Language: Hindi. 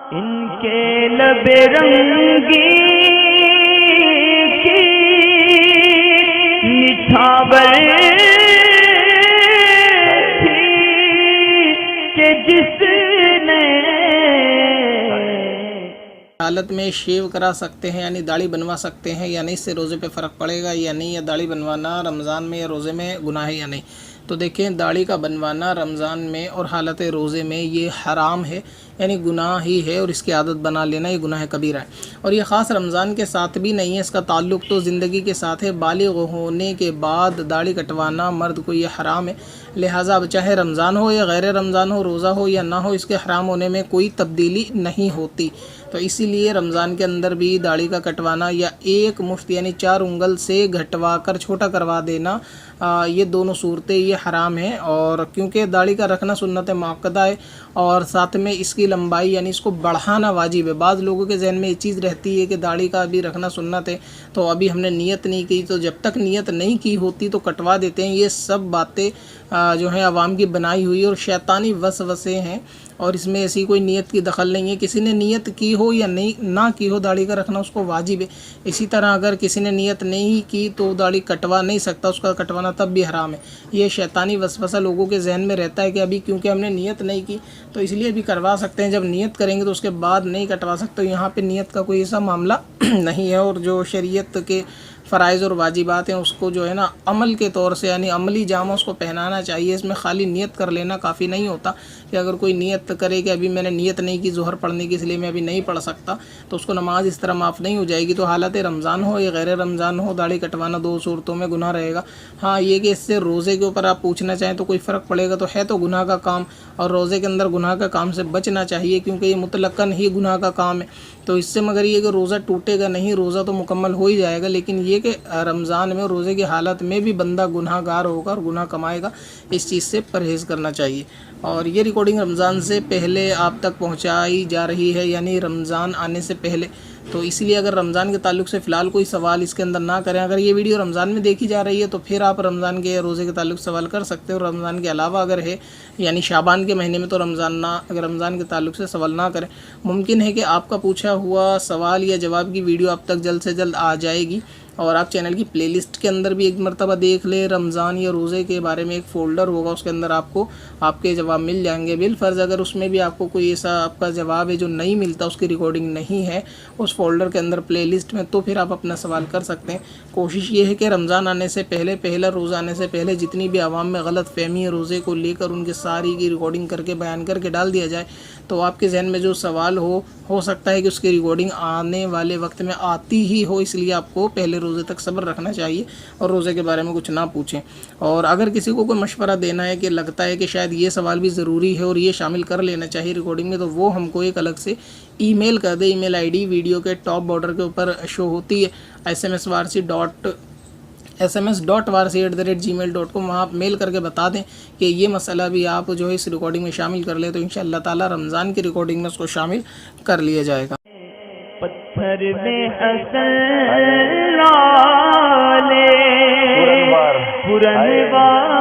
इनके लबे रंगी की निछावर थी कि जिसने हालत में शेव करा सकते हैं यानी दाढ़ी बनवा सकते हैं या नहीं, इससे रोज़े पे फ़र्क पड़ेगा या नहीं, या दाढ़ी बनवाना रमज़ान में या रोज़े में गुनाह है या नहीं। तो देखें, दाढ़ी का बनवाना रमज़ान में और हालत रोज़े में ये हराम है, यानी गुनाह ही है, और इसकी आदत बना लेना ये गुनाह कबीरा है। और ये ख़ास रमज़ान के साथ भी नहीं है, इसका ताल्लुक़ तो ज़िंदगी के साथ है। बालिग़ होने के बाद दाढ़ी कटवाना मर्द को ये हराम है। लिहाजा अब चाहे रमज़ान हो या गैर रमज़ान हो, रोज़ा हो या ना हो, इसके हराम होने में कोई तब्दीली नहीं होती। तो इसीलिए रमज़ान के अंदर भी दाढ़ी का कटवाना या एक मुश्त यानी 4 उंगल से घटवा कर छोटा करवा देना, ये दोनों सूरतें ये हराम है। और क्योंकि दाढ़ी का रखना सुन्नत मुअक्कदा है और साथ में इसकी लंबाई यानी इसको बढ़ाना वाजिब है। बाज़ लोगों के जहन में ये चीज़ रहती है कि दाढ़ी का अभी रखना सुन्नत है, तो अभी हमने नियत नहीं की, तो जब तक नियत नहीं की होती तो कटवा देते हैं। ये सब बातें जो हैं अवाम की बनाई हुई और शैतानी वसवसे हैं, और इसमें ऐसी कोई नियत की दखल नहीं है। किसी ने नियत की हो या नहीं ना की हो, दाढ़ी का रखना उसको वाजिब है। इसी तरह अगर किसी ने नियत नहीं की तो दाढ़ी कटवा नहीं सकता, उसका कटवाना तब भी हराम है। ये शैतानी वसवसा लोगों के जहन में रहता है कि अभी क्योंकि हमने नियत नहीं की तो इसलिए भी करवा सकते हैं, जब नियत करेंगे तो उसके बाद नहीं कटवा सकते। तो यहाँ पर नियत का कोई ऐसा मामला नहीं है। और जो शरीयत के फ़राइज़ और वाजिबात हैं उसको जो है ना अमल के तौर से यानी अमली जामा उसको पहनाना चाहिए। इसमें खाली नियत कर लेना काफ़ी नहीं होता कि अगर कोई नियत करे कि अभी मैंने नियत नहीं की ज़ोहर पढ़ने की इसलिए मैं अभी नहीं पढ़ सकता, तो उसको नमाज़ इस तरह माफ़ नहीं हो जाएगी। तो हालत रमज़ान हो या गैर रमज़ान हो, दाढ़ी कटवाना 2 सूरतों में गुनाह रहेगा। हाँ, ये कि इससे रोज़े के ऊपर आप पूछना चाहें तो कोई फ़र्क पड़ेगा, तो है तो गुनाह का काम, और रोज़े के अंदर गुनाह का काम से बचना चाहिए क्योंकि ये मुतलक्कन ही गुनाह का काम है। तो इससे मगर ये कि रोज़ा टूटेगा नहीं, रोज़ा तो मुकम्मल हो ही जाएगा, लेकिन ये कि रमज़ान में रोज़े की हालत में भी बंदा गुनाहगार होगा और गुनाह कमाएगा, इस चीज़ से परहेज़ करना चाहिए। और ये रिकॉर्डिंग रमज़ान से पहले आप तक पहुंचाई जा रही है, यानी रमज़ान आने से पहले। तो इसलिए अगर रमज़ान के ताल्लुक़ से फ़िलहाल कोई सवाल इसके अंदर ना करें। अगर ये वीडियो रमज़ान में देखी जा रही है तो फिर आप रमज़ान के रोज़े के ताल्लुक़ सवाल कर सकते हो। रमज़ान के अलावा अगर है यानी शाबान के महीने में तो रमज़ान के ताल्लुक़ से सवाल ना करें। मुमकिन है कि आपका पूछा हुआ सवाल या जवाब की वीडियो आप तक जल्द से जल्द आ जाएगी। और आप चैनल की प्लेलिस्ट के अंदर भी एक मरतबा देख ले, रमज़ान या रोज़े के बारे में एक फ़ोल्डर होगा, उसके अंदर आपको आपके जवाब मिल जाएंगे। बिलफ़र्ज़ अगर उसमें भी आपको कोई ऐसा आपका जवाब है जो नहीं मिलता, उसकी रिकॉर्डिंग नहीं है उस फ़ोल्डर के अंदर प्लेलिस्ट में, तो फिर आप अपना सवाल कर सकते हैं। कोशिश ये है कि रमज़ान आने से पहले, पहला रोज़ा आने से पहले जितनी भी आवाम में गलत फ़हमी है रोज़े को लेकर, उनकी सारी की रिकॉर्डिंग करके बयान करके डाल दिया जाए। तो आपके जहन में जो सवाल हो सकता है कि उसकी रिकॉर्डिंग आने वाले वक्त में आती ही हो, इसलिए आपको पहले रोज़े तक सब्र रखना चाहिए और रोज़े के बारे में कुछ ना पूछें। और अगर किसी को कोई मशवरा देना है कि लगता है कि शायद ये सवाल भी ज़रूरी है और ये शामिल कर लेना चाहिए रिकॉर्डिंग में, तो वो हमको एक अलग से ईमेल कर दे। ईमेल आईडी वीडियो के टॉप बॉर्डर के ऊपर शो होती है, sms.varsi@gmail.com। वहाँ आप मेल करके बता दें कि ये मसला भी आप जो है इस रिकॉर्डिंग में शामिल कर ले, तो इंशाअल्लाह ताला रमज़ान की रिकॉर्डिंग में उसको शामिल कर लिया जाएगा। पत्थर में हसन लाले पुरनवार